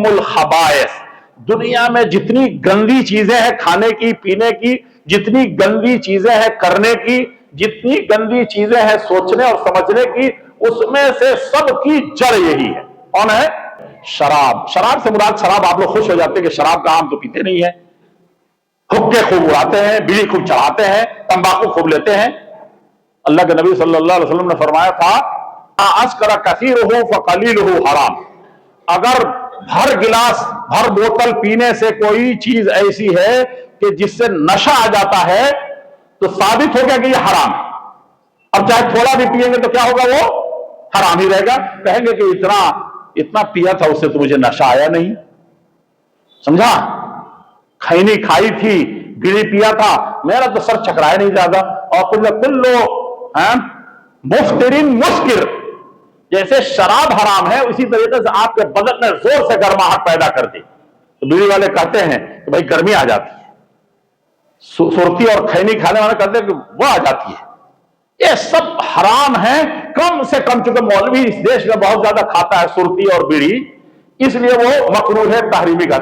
الخبائث، دنیا میں جتنی گندی چیزیں ہیں کھانے کی پینے کی، جتنی گندی چیزیں ہیں کرنے کی، جتنی گندی چیزیں ہیں سوچنے اور سمجھنے کی، اس میں سے سب کی جڑ یہی ہے۔ کون ہے؟ شراب۔ شراب سے مراد، شراب آپ لوگ خوش ہو جاتے ہیں کہ شراب کا عام تو پیتے نہیں ہیں، حقے خوب اڑاتے ہیں، بیڑی خوب چڑھاتے ہیں، تمباکو خوب لیتے ہیں۔ اللہ کے نبی صلی اللہ علیہ وسلم نے فرمایا تھا اسکر کثیرہ فقلیلہ حرام، اگر بھر گلاس بھر بوتل پینے سے کوئی چیز ایسی ہے کہ جس سے نشہ آ جاتا ہے تو ثابت ہو گیا کہ یہ حرام ہے، اور چاہے تھوڑا بھی پیئیں گے تو کیا ہوگا؟ وہ حرام ہی رہے گا۔ کہیں گے کہ اتنا پیا تھا اس سے تو مجھے نشہ آیا نہیں، سمجھا؟ کھینی کھائی تھی، بیڑی پیا تھا، میرا تو سر چکرایا نہیں زیادہ۔ اور کلو مفترن مسکر، جیسے شراب حرام ہے اسی طریقے سے آپ کے بدن میں زور سے گرماہٹ پیدا کر دی تو بیڑی والے کہتے ہیں کہ بھائی گرمی آ جاتی ہے، سرتی اور کھینی کھانے والے کہتے ہیں کہ وہ آ جاتی ہے۔ یہ سب حرام ہیں کم سے کم، چونکہ مولوی اس دیش میں بہت زیادہ کھاتا ہے سرتی اور بیڑی، اس لیے وہ مکروہ ہے، تحریمی کا